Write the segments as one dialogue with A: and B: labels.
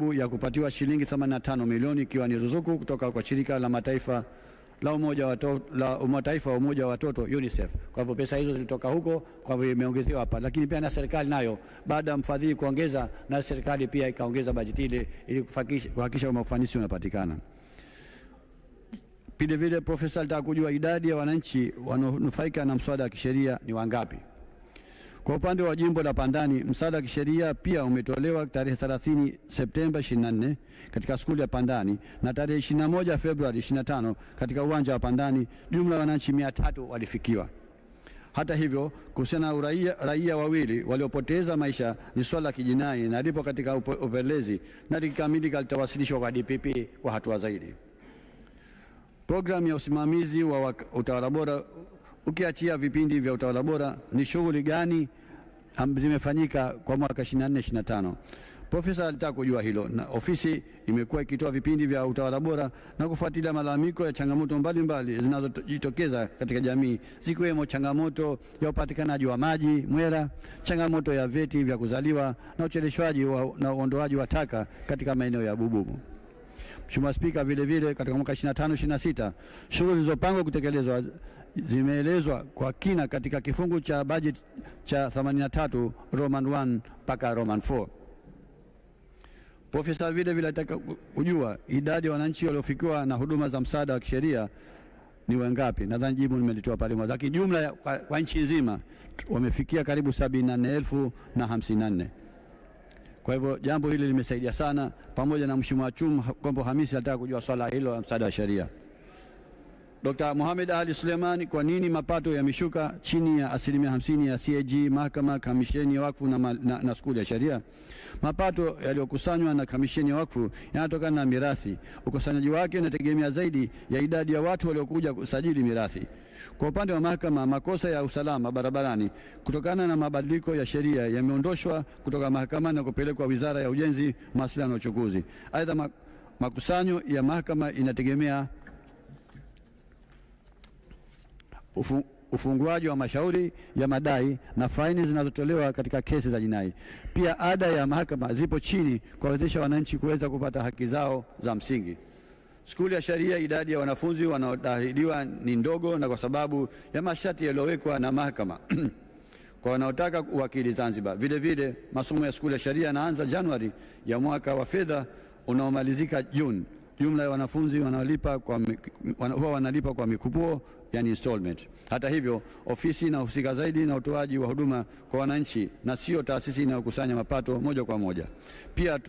A: sababu ya kupatiwa shilingi 85 milioni ikiwa ni ruzuku kutoka kwa shirika la mataifa la Umoja wa Watoto UNICEF. Kwa hivyo pesa hizo zilitoka huko, kwa hivyo imeongezewa hapa. Lakini pia na serikali nayo baada ya mfadhili kuongeza, na serikali pia ikaongeza bajeti ile ili kuhakikisha ufanisi unapatikana. Vile vile profesa alitaka kujua idadi ya wananchi wanaonufaika na mswada wa kisheria ni wangapi. Kwa upande wa jimbo la Pandani, msaada wa kisheria pia umetolewa tarehe 30 Septemba 24 katika skuli ya Pandani na tarehe 21 Februari 25 katika uwanja wa Pandani. Jumla wananchi 300 walifikiwa. Hata hivyo, kuhusiana na raia wawili waliopoteza maisha ni swala la kijinai na lipo katika upelelezi na likikamilika litawasilishwa kwa DPP kwa hatua zaidi. Programu ya usimamizi wa utawala bora, ukiachia vipindi vya utawala bora, ni shughuli gani zimefanyika kwa mwaka 24-25? Profesa alitaka kujua hilo, na ofisi imekuwa ikitoa vipindi vya utawala bora na kufuatilia malalamiko ya changamoto mbalimbali zinazojitokeza katika jamii, zikiwemo changamoto ya upatikanaji wa maji mwera, changamoto ya vyeti vya kuzaliwa na ucheleweshwaji na uondoaji wa taka katika maeneo ya Bububu. Mheshimiwa Spika, vile vile katika mwaka 25-26 shughuli zilizopangwa kutekelezwa zimeelezwa kwa kina katika kifungu cha budget cha 83 Roman 1 mpaka Roman 4. Profesa vile vile alitaka kujua idadi ya wananchi waliofikiwa na huduma za msaada wa kisheria ni wangapi. Nadhani jibu nimelitoa pale mwanzo. Lakini jumla kwa nchi nzima wamefikia karibu 74,054. Kwa hivyo jambo hili limesaidia sana, pamoja na Mheshimiwa Kombo Hamisi alitaka kujua swala hilo la msaada wa sheria. Dr. Mohamed Ali Suleiman, kwa nini mapato yameshuka chini ya 50% ya CAG, mahakama, kamisheni ya wakfu na skuli ya sheria? Mapato yaliyokusanywa na kamisheni ya wakfu yanatokana na mirathi. Ukusanyaji wake unategemea zaidi ya idadi ya watu waliokuja kusajili mirathi. Kwa upande wa mahakama, makosa ya usalama barabarani kutokana na mabadiliko ya sheria yameondoshwa kutoka mahakamani na kupelekwa Wizara ya Ujenzi, Mawasiliano na Uchukuzi. Aidha, makusanyo ya mahakama inategemea ufunguaji wa mashauri ya madai na faini zinazotolewa katika kesi za jinai. Pia ada ya mahakama zipo chini kuwawezesha wananchi kuweza kupata haki zao za msingi. Skuli ya sheria, idadi ya wanafunzi wanaodahiliwa ni ndogo na kwa sababu ya masharti yaliyowekwa na mahakama kwa wanaotaka uwakili Zanzibar. Vile vile masomo ya skuli ya sheria yanaanza Januari ya mwaka wa fedha unaomalizika Juni. Jumla ya wanafunzi wanalipa kwa mikupuo, yani installment. Hata hivyo, ofisi inahusika zaidi na utoaji wa huduma kwa wananchi na sio taasisi inayokusanya mapato moja kwa moja. Pia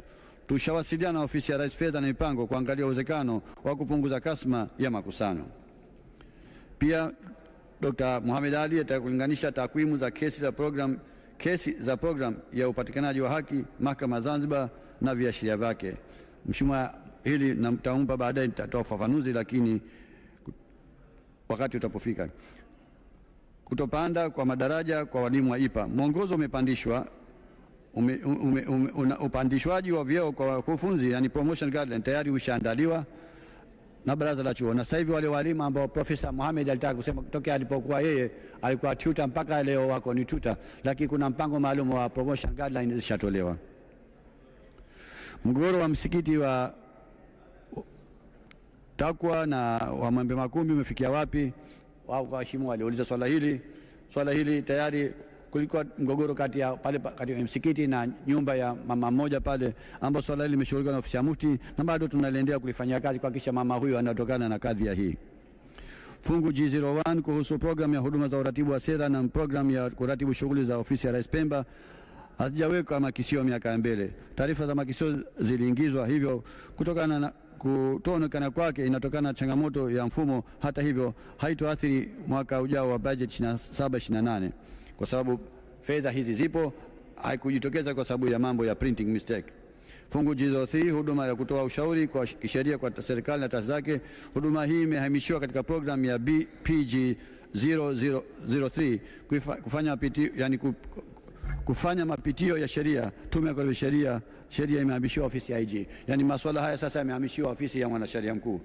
A: tushawasiliana na ofisi ya Rais Fedha na Mipango kuangalia uwezekano wa kupunguza kasma ya makusanyo. Pia Dr. Mohamed Ali atakulinganisha takwimu za kesi za program ya upatikanaji wa haki mahakama Zanzibar na viashiria vyake. Mheshimiwa, hili namtaumpa baadaye, nitatoa ufafanuzi lakini wakati utapofika. Kutopanda kwa madaraja kwa walimu wa IPA, mwongozo umepandishwa upandishwaji wa vyeo kwa wakufunzi, yani promotion guideline tayari ushaandaliwa na baraza la chuo. Na sasa hivi wale walimu ambao Profesa Mohamed alitaka kusema kutokea alipokuwa yeye alikuwa tutor mpaka leo wako ni tutor, lakini kuna mpango maalum wa promotion guideline zishatolewa. Mgogoro wa msikiti wa Takwa na wa Mwembe Makumbi umefikia wapi? Wao kwa waheshimiwa waliuliza swala hili tayari kulikuwa mgogoro kati ya msikiti na nyumba ya mama mmoja pale, ambapo swala hili limeshughulikiwa na ofisi ya Mufti na bado tunaendelea kulifanyia kazi kuhakikisha mama huyo anatokana na kadhi ya hii. Fungu G01 kuhusu programu ya huduma za uratibu wa sera na programu ya kuratibu shughuli za ofisi ya Rais Pemba hazijawekwa makisio miaka ya mbele. Taarifa za makisio ziliingizwa, hivyo kutokana na kutoonekana kwake inatokana na changamoto ya mfumo. Hata hivyo haitoathiri mwaka ujao wa budget 27-28 kwa sababu fedha hizi zipo, haikujitokeza kwa sababu ya mambo ya printing mistake. Fungu G03 huduma ya kutoa ushauri kwa sheria kwa serikali na taasisi zake. Huduma hii imehamishiwa katika program ya PG 0003 kufanya mapitio ya sheria. Tume ya kurekebisha sheria imehamishiwa ofisi ya IG. Yani masuala haya sasa yamehamishiwa ofisi ya mwanasheria mkuu.